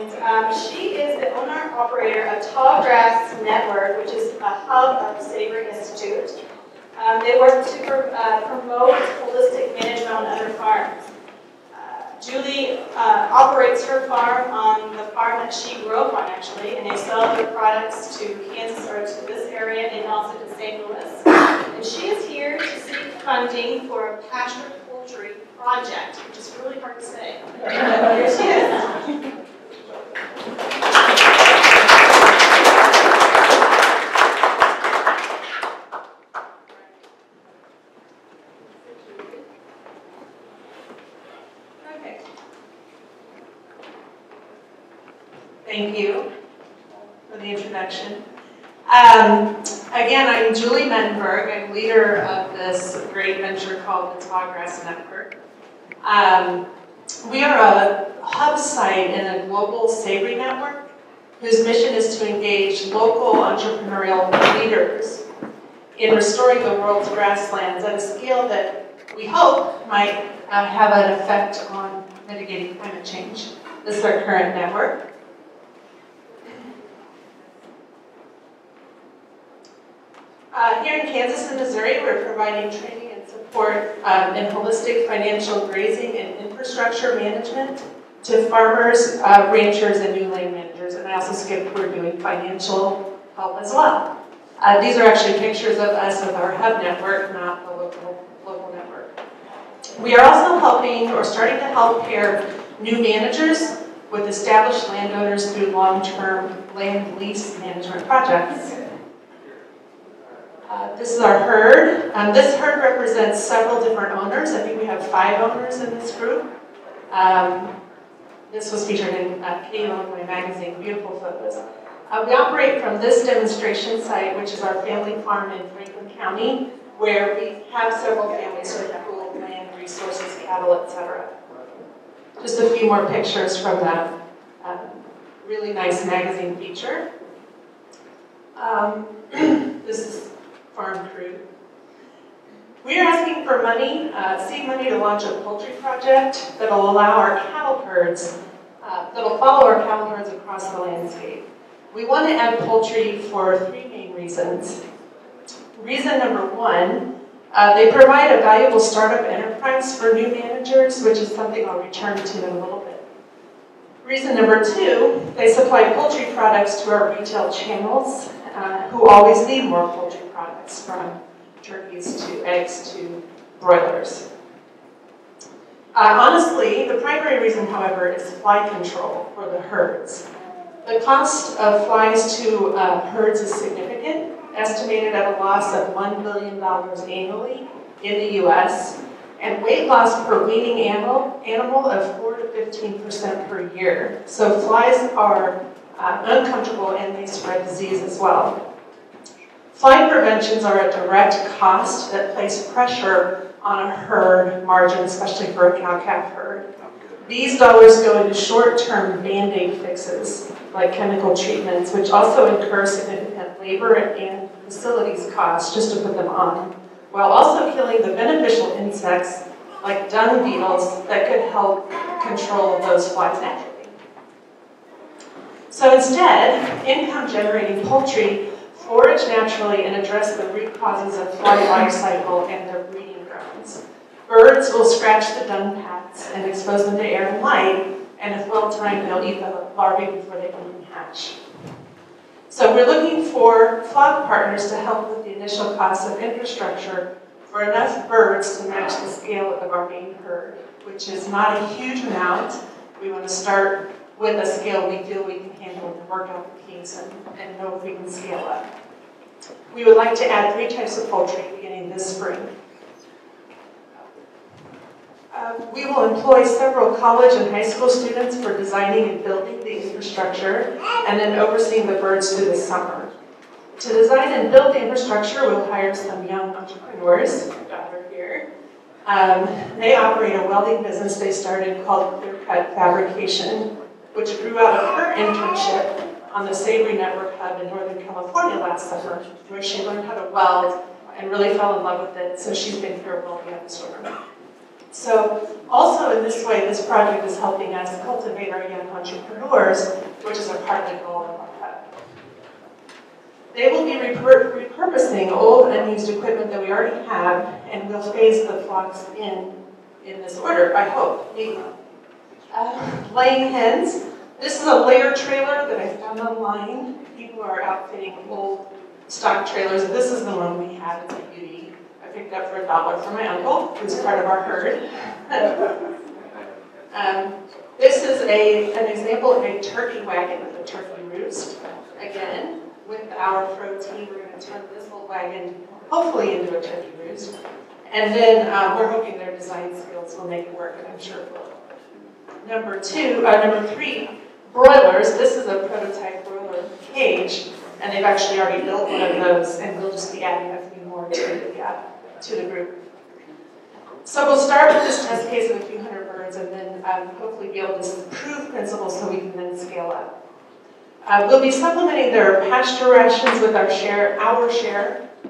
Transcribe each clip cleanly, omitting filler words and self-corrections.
and she is the owner-operator of Tallgrass Network, which is a hub of the Savory Institute. They work to promote holistic management on other farms. Julie operates her farm on the farm that she grew up on, actually, and they sell their products to Kansas or to this area and also to St. Louis. And she is here to seek funding for a pasture poultry project, which is really hard to say. Here she is. Thank you for the introduction. Again, I'm Judy Mettenburg. I'm leader of this great venture called the Tallgrass Network. We are a hub site in a global savory network whose mission is to engage local entrepreneurial leaders in restoring the world's grasslands at a scale that we hope might have an effect on mitigating climate change. This is our current network. Here in Kansas and Missouri, we're providing training and support in holistic financial grazing and infrastructure management to farmers, ranchers, and new land managers. And I also skipped, we're doing financial help as well. These are actually pictures of us with our hub network, not the local network. We are also helping, or starting to help pair new managers with established landowners through long-term land lease management projects. This is our herd. This herd represents several different owners. I think we have 5 owners in this group. This was featured in Illinois magazine, beautiful photos. We operate from this demonstration site, which is our family farm in Franklin County, where we have several families with pooled land, resources, cattle, etc. Just a few more pictures from that really nice magazine feature. This is farm crew. We are asking for money, seed money to launch a poultry project that will allow our cattle herds, that will follow our cattle herds across the landscape. We want to add poultry for 3 main reasons. Reason number 1, they provide a valuable startup enterprise for new managers, which is something I'll return to in a little bit. Reason number 2, they supply poultry products to our retail channels, who always need more poultry products, from turkeys to eggs to broilers. Honestly, the primary reason, however, is fly control for the herds. The cost of flies to herds is significant, estimated at a loss of $1 billion annually in the U.S., and weight loss per weaning animal of 4 to 15% per year. So flies are uncomfortable and they spread disease as well. Fly preventions are a direct cost that place pressure on a herd margin, especially for a cow-calf herd. These dollars go into short-term Band-Aid fixes, like chemical treatments, which also incur significant labor and facilities costs just to put them on, while also killing the beneficial insects like dung beetles that could help control those flies naturally. So instead, income-generating poultry forage naturally and address the root causes of fly life cycle and their breeding grounds. Birds will scratch the dung paths and expose them to air and light, and if well-timed, they'll eat the larvae before they can even hatch. So we're looking for flock partners to help with the initial costs of infrastructure for enough birds to match the scale of our main herd, which is not a huge amount. We want to start with a scale we feel we can handle and work out the kinks and know if we can scale up. We would like to add 3 types of poultry beginning this spring. We will employ several college and high school students for designing and building the infrastructure and then overseeing the birds through the summer. To design and build the infrastructure, we'll hire some young entrepreneurs, over here. They operate a welding business they started called Clear Cut Fabrication, which grew out of her internship on the Savory Network Hub in Northern California last summer, where she learned how to weld and really fell in love with it, so she's been here welding up the storm. So also in this way, this project is helping us cultivate our young entrepreneurs, which is a part of the goal of our project. They will be repurposing old unused equipment that we already have, and we'll phase the flocks in this order, I hope. Laying hens. This is a layer trailer that I found online. People are outfitting old stock trailers. This is the one we had. It's a beauty. I picked up for $1 from my uncle, who's part of our herd. This is an example of a turkey wagon with a turkey roost. Again, with our protein, we're going to turn this whole wagon hopefully into a turkey roost. And then we're hoping their design skills will make it work, and I'm sure it will. Number 3, broilers. This is a prototype broiler cage, and they've actually already built one of those, and we'll just be adding a few more to the group. So we'll start with this test case of a few hundred birds, and then hopefully be able to prove principles so we can then scale up. We'll be supplementing their pasture rations with our share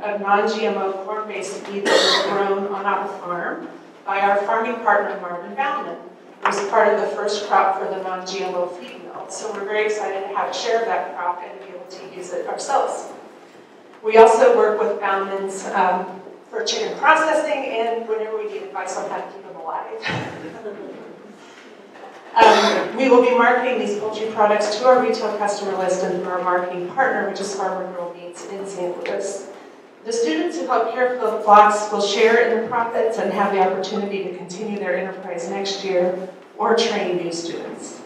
of non-GMO corn-based feed that was grown on our farm by our farming partner, Marvin Bauman. It was part of the first crop for the non-GMO feed mill. So we're very excited to have a share of that crop and be able to use it ourselves. We also work with Bauman's for chicken processing and whenever we need advice on how to keep them alive. We will be marketing these poultry products to our retail customer list and through our marketing partner, which is Farmer Girl Meats in St. Louis. The students who help care for the flocks will share in the profits and have the opportunity to continue their enterprise next year or train new students.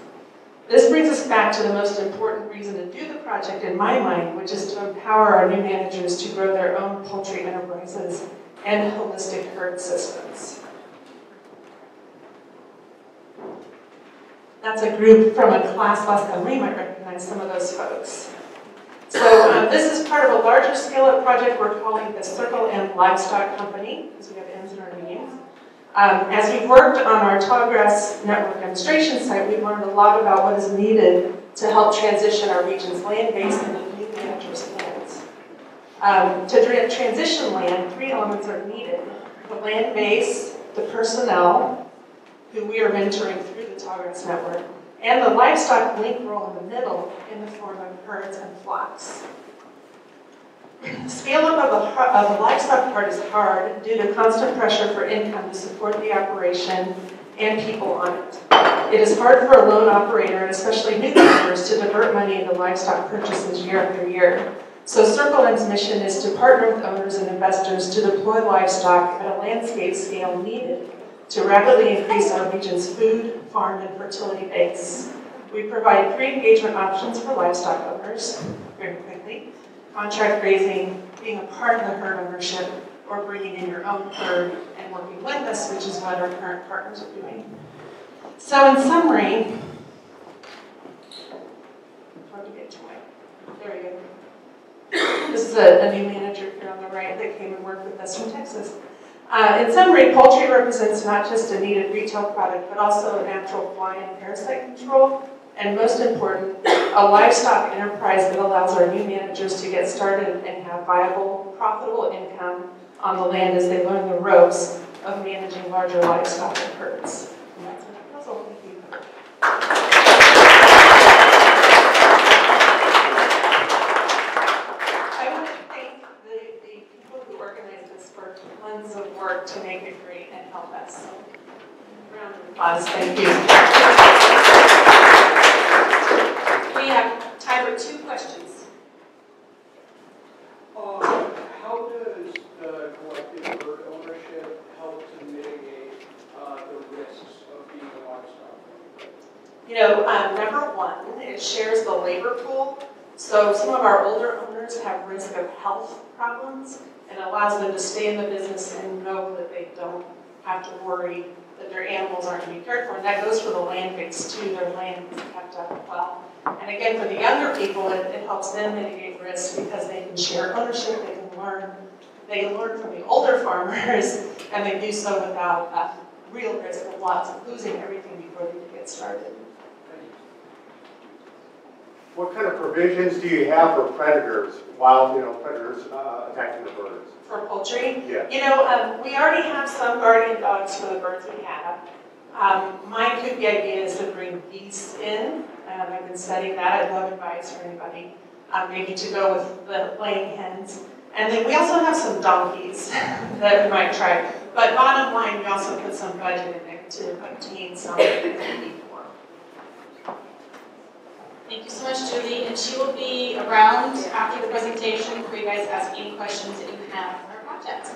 This brings us back to the most important reason to do the project in my mind, which is to empower our new managers to grow their own poultry enterprises and holistic herd systems. That's a group from a class last summer. You might recognize some of those folks. So this is part of a larger scale-up project we're calling the Circle M Livestock Company, because we have M's in our names. As we've worked on our Tallgrass Network demonstration site, we've learned a lot about what is needed to help transition our region's land base into new managers' hands. To transition land, 3 elements are needed: the land base, the personnel, who we are mentoring through the Tallgrass Network, and the livestock link role in the middle in the form of herds and flocks. The scale-up of the livestock part is hard due to constant pressure for income to support the operation and people on it. It is hard for a lone operator, and especially new members, to divert money into livestock purchases year after year. So Circle M's mission is to partner with owners and investors to deploy livestock at a landscape scale needed to rapidly increase our region's food, farm, and fertility base. We provide 3 engagement options for livestock owners, very quickly: contract grazing, being a part of the herd ownership, or bringing in your own herd and working with us, which is what our current partners are doing. So in summary, there we go. This is a new manager here on the right that came and worked with us from Texas. In summary, poultry represents not just a needed retail product, but also a natural fly and parasite control, and most important, a livestock enterprise that allows our new managers to get started and have viable, profitable income on the land as they learn the ropes of managing larger livestock and herds. And that's my proposal. Thank you. I want to thank the people who organized this for tons of work to make it great and help us. So, round of applause. Thank you. We have time for 2 questions. How does the collective herd ownership help to mitigate the risks of being a livestock owner? You know, number 1, it shares the labor pool. So some of our older owners have risk of health problems, and allows them to stay in the business and know that they don't have to worry that their animals aren't going to be cared for. And that goes for the land base too. Their land is kept up well. And again, for the younger people, it helps them mitigate risk because they can share ownership, they can learn. They learn from the older farmers, and they do so without real risk of loss of losing everything before they get started. What kind of provisions do you have for predators, wild, predators attacking happen to birds? For poultry? Yeah. You know, we already have some guardian dogs for the birds we have. My kooky idea is to bring geese in. I've been studying that. I'd love advice for anybody. Maybe to go with the laying hens. And then we also have some donkeys that we might try. But bottom line, we also put some budget in there to obtain some kooky form. Thank you so much, Judy. And she will be around after the presentation for you guys to ask any questions that you have on our project.